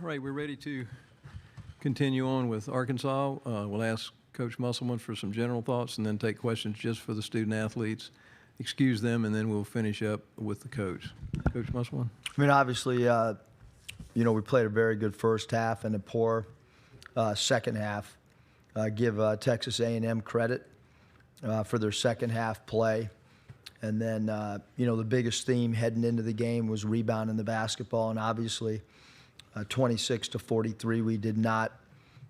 All right, we're ready to continue on with Arkansas. We'll ask Coach Musselman for some general thoughts and then take questions just for the student athletes, excuse them, and then we'll finish up with the coach. Coach Musselman? I mean, obviously, we played a very good first half and a poor second half. Give Texas A&M credit for their second half play. And then, the biggest theme heading into the game was rebounding the basketball. And obviously, 26-43, we did not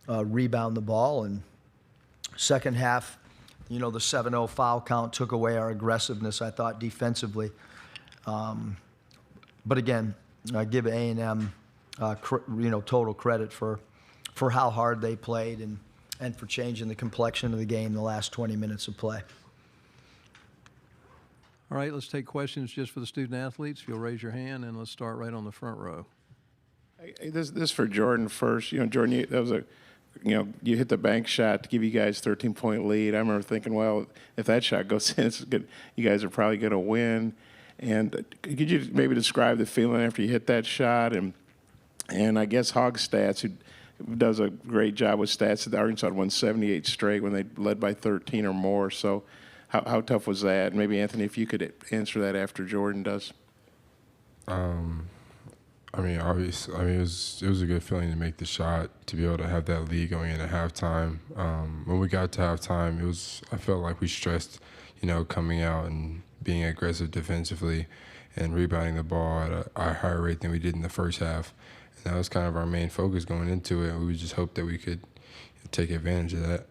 rebound the ball. And second half, the 7-0 foul count took away our aggressiveness, I thought, defensively. But again, I give A&M, total credit for how hard they played and for changing the complexion of the game in the last 20 minutes of play. All right, let's take questions just for the student athletes. If you'll raise your hand, and let's start right on the front row. Hey, this for Jordan first. Jordan, you hit the bank shot to give you guys 13-point lead. I remember thinking, well, if that shot goes in, it's good. You guys are probably going to win. And could you maybe describe the feeling after you hit that shot? And I guess Hog Stats, who does a great job with stats, at Arkansas won 78 straight when they led by 13 or more. So how tough was that? Maybe, Anthony, if you could answer that after Jordan does. Obviously, it was a good feeling to make the shot, to be able to have that lead going into halftime. When we got to halftime, I felt like we stressed, coming out and being aggressive defensively and rebounding the ball at a higher rate than we did in the first half. And that was kind of our main focus going into it. We just hoped that we could take advantage of that.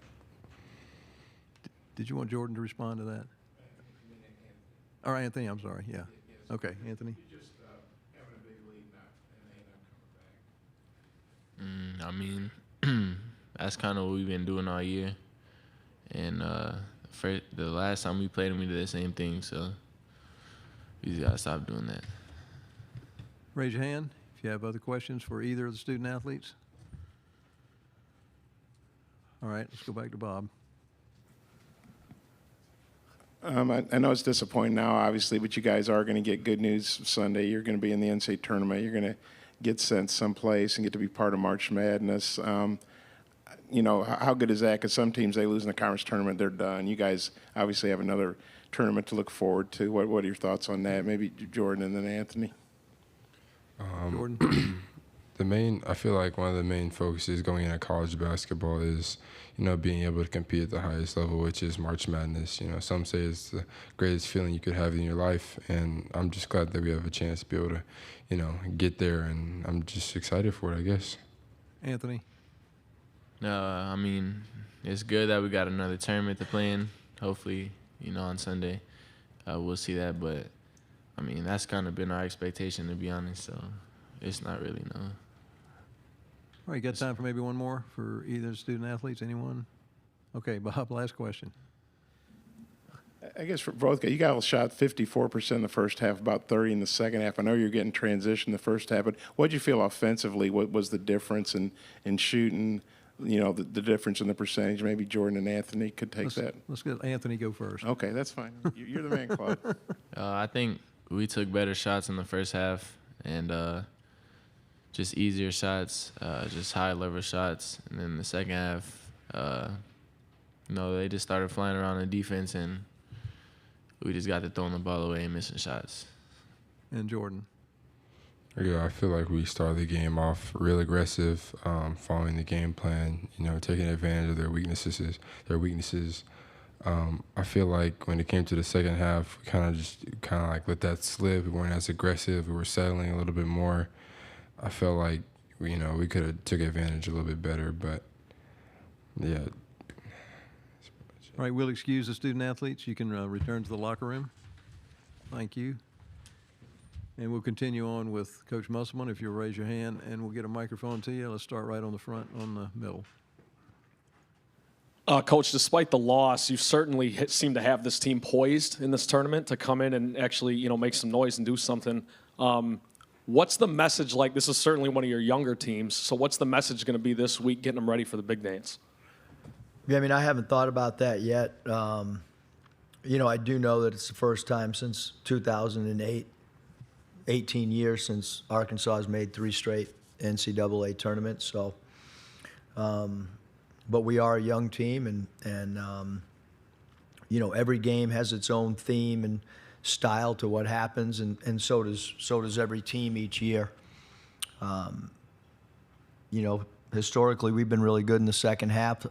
Did you want Jordan to respond to that? Or Anthony, I'm sorry, yeah. Okay, Anthony. That's kind of what we've been doing all year. And the last time we played them, we did the same thing, so we just got to stop doing that. Raise your hand if you have other questions for either of the student athletes. All right, let's go back to Bob. I know it's disappointing now, obviously, but you guys are going to get good news Sunday. You're going to be in the NCAA tournament. You're going to get sent someplace and get to be part of March Madness. How good is that? Because some teams, they lose in the conference tournament, they're done. You guys obviously have another tournament to look forward to. What are your thoughts on that? Maybe Jordan and then Anthony. Jordan? I feel like one of the main focuses going into college basketball is, being able to compete at the highest level, which is March Madness. Some say it's the greatest feeling you could have in your life, and I'm just glad that we have a chance to be able to, get there, and I'm just excited for it, I guess. Anthony? It's good that we got another tournament to play in. Hopefully, on Sunday, we'll see that. But, that's kind of been our expectation, to be honest, so it's not really, no. All right, you got time for maybe one more for either student athletes? Anyone? Okay, Bob, last question. I guess for both guys, you guys shot 54% in the first half, about 30 in the second half. I know you're getting transition the first half, but what did you feel offensively? What was the difference in shooting, the difference in the percentage? Maybe Jordan and Anthony could take that. Let's get Anthony go first. Okay, that's fine. You're the man, Claude. I think we took better shots in the first half and just easier shots, just high-level shots. And then the second half, they just started flying around in defense, and we just got to throwing the ball away and missing shots. And Jordan? Yeah, I feel like we started the game off real aggressive, following the game plan, taking advantage of their weaknesses. I feel like when it came to the second half, we kind of let that slip. We weren't as aggressive. We were settling a little bit more. I felt like, we could have took advantage a little bit better, but, yeah. All right, we'll excuse the student athletes. You can return to the locker room. Thank you. And we'll continue on with Coach Musselman, if you'll raise your hand, and we'll get a microphone to you. Let's start right on the front, on the middle. Coach, despite the loss, you certainly seem to have this team poised in this tournament to come in and actually, make some noise and do something. What's the message like? This is certainly one of your younger teams. So what's the message going to be this week, getting them ready for the big dance? Yeah, I haven't thought about that yet. I do know that it's the first time since 2008, 18 years since Arkansas has made 3 straight NCAA tournament. So, but we are a young team, and every game has its own theme and style to what happens, and so does every team each year. Historically, we've been really good in the second half.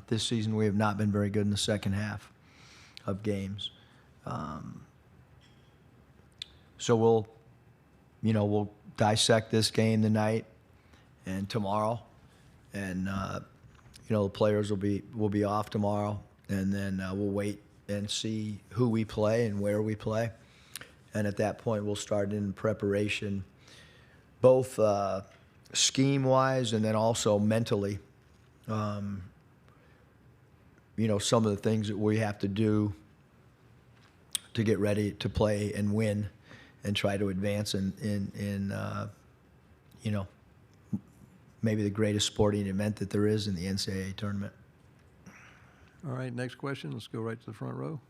This season, we have not been very good in the second half of games. So we'll dissect this game tonight and tomorrow, and the players will be off tomorrow, and then we'll wait and see who we play and where we play, and at that point we'll start in preparation, both scheme-wise and then also mentally. Some of the things that we have to do to get ready to play and win and try to advance in maybe the greatest sporting event that there is in the NCAA tournament. All right, next question. Let's go right to the front row.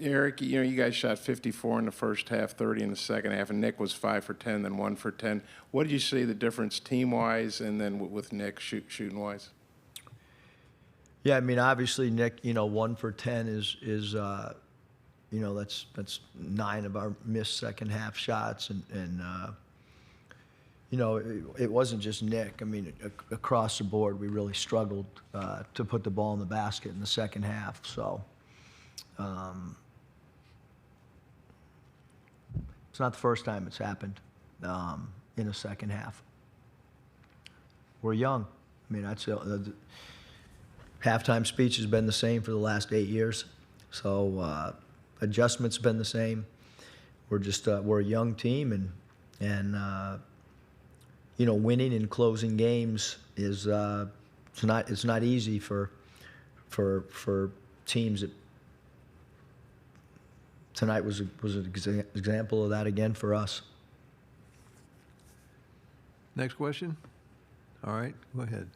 Eric, you guys shot 54 in the first half, 30 in the second half, and Nick was 5 for 10, then 1 for 10. What did you see the difference team-wise and then with Nick shooting-wise? Yeah, I mean, obviously, Nick, 1 for 10 is that's 9 of our missed second half shots, and it wasn't just Nick. I mean, across the board, we really struggled to put the ball in the basket in the second half. So it's not the first time it's happened in the second half. We're young. I mean, that's the halftime speech has been the same for the last 8 years. So adjustments been the same. We're just we're a young team, and winning and closing games is it's not easy for teams. That tonight was an example of that again for us. Next question. All right, go ahead.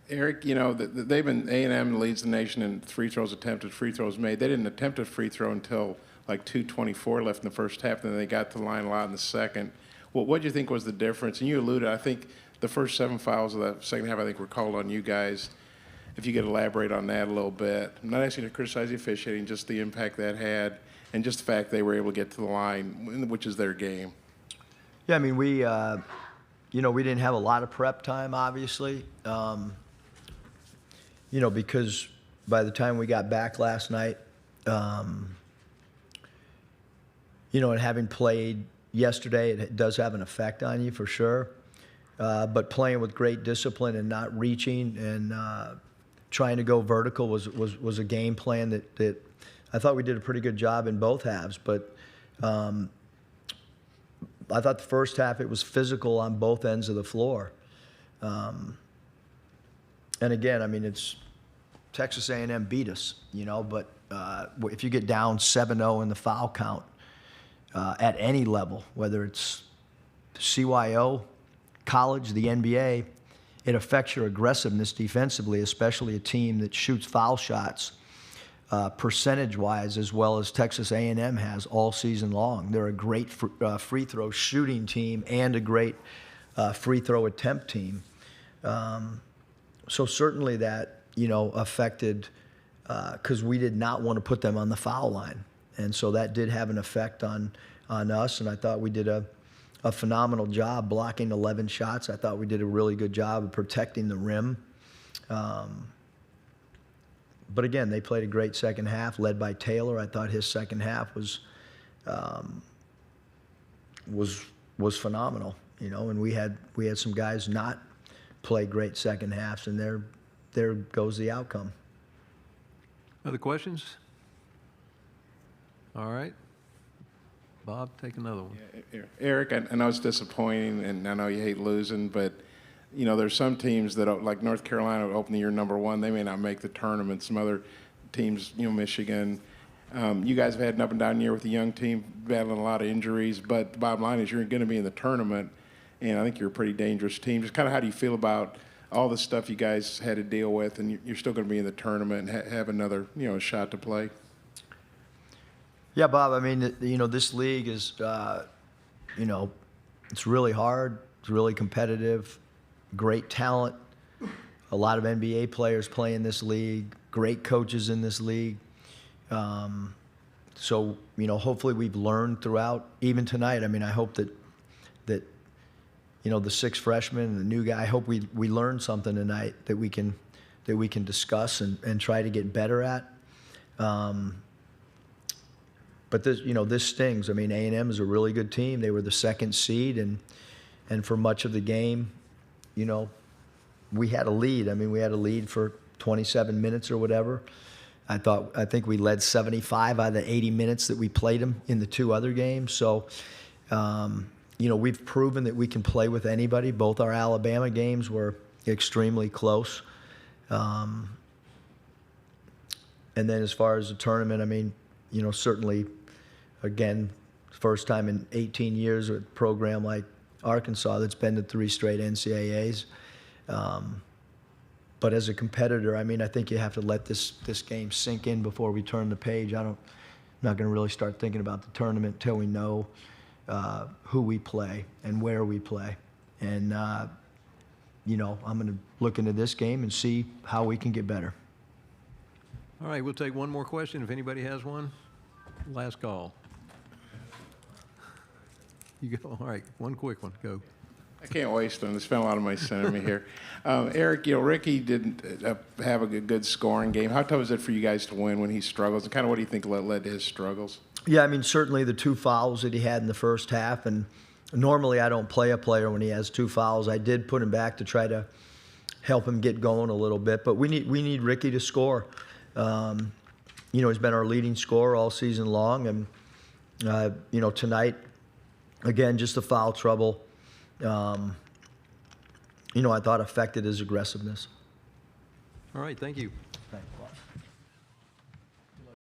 Eric, they've been A&M leads the nation in free throws attempted, free throws made. They didn't attempt a free throw until like 2:24 left in the first half, and then they got to the line a lot in the second. What do you think was the difference? And you alluded, I think the first 7 fouls of that second half, I think, were called on you guys. If you could elaborate on that a little bit. I'm not asking you to criticize the officiating, just the impact that had, and just the fact they were able to get to the line, which is their game. Yeah, I mean, we didn't have a lot of prep time, obviously. Because by the time we got back last night, and having played yesterday, it does have an effect on you for sure. But playing with great discipline and not reaching and trying to go vertical was a game plan that I thought we did a pretty good job in both halves. But I thought the first half it was physical on both ends of the floor. And again, I mean, it's Texas A&M beat us, but if you get down 7-0 in the foul count at any level, whether it's CYO, college, the NBA, it affects your aggressiveness defensively, especially a team that shoots foul shots percentage-wise as well as Texas A&M has all season long. They're a great free throw shooting team and a great free throw attempt team. So certainly that, affected because we did not want to put them on the foul line. And so that did have an effect on us, and I thought we did a phenomenal job blocking 11 shots. I thought we did a really good job of protecting the rim. But again, they played a great second half, led by Taylor. I thought his second half was phenomenal, and we had some guys not play great second halves, and there goes the outcome. Other questions? All right. Bob, take another one. Yeah, Eric, I know it's disappointing, and I know you hate losing, but there's some teams that, like North Carolina, open the year number 1. They may not make the tournament. Some other teams, Michigan. You guys have had an up and down year with the young team, battling a lot of injuries. But the bottom line is you're going to be in the tournament, and I think you're a pretty dangerous team. Just kind of how do you feel about all the stuff you guys had to deal with, and you're still going to be in the tournament and have another shot to play? Yeah, Bob, I mean, this league is, It's really hard. It's really competitive. Great talent. A lot of NBA players play in this league. Great coaches in this league. So, you know, hopefully we've learned throughout, even tonight. I mean, I hope that you know, the 6 freshmen and the new guy, I hope we learned something tonight that we can discuss and try to get better at. But this, you know, this stings. I mean, A&M is a really good team. They were the 2nd seed, and for much of the game, you know, we had a lead. I mean, we had a lead for 27 minutes or whatever. I think we led 75 out of the 80 minutes that we played them in the 2 other games. So, you know, we've proven that we can play with anybody. Both our Alabama games were extremely close. And then as far as the tournament, I mean, you know, certainly, again, first time in 18 years with a program like Arkansas that's been to 3 straight NCAAs. But as a competitor, I mean, I think you have to let this game sink in before we turn the page. I'm not going to really start thinking about the tournament until we know who we play and where we play. And, you know, I'm going to look into this game and see how we can get better. All right, we'll take one more question if anybody has one. Last call. You go. All right, one quick one. Go. I can't waste them. They spent a lot of money sending me here. Eric, you know, Ricky didn't have a good scoring game. How tough is it for you guys to win when he struggles? And kind of what do you think led to his struggles? Yeah, I mean, certainly the 2 fouls that he had in the first half, and normally I don't play a player when he has 2 fouls. I did put him back to try to help him get going a little bit, but we need Ricky to score. You know, he's been our leading scorer all season long, and you know, tonight, again, just the foul trouble. You know, I thought affected his aggressiveness. All right, thank you. Thanks, boss.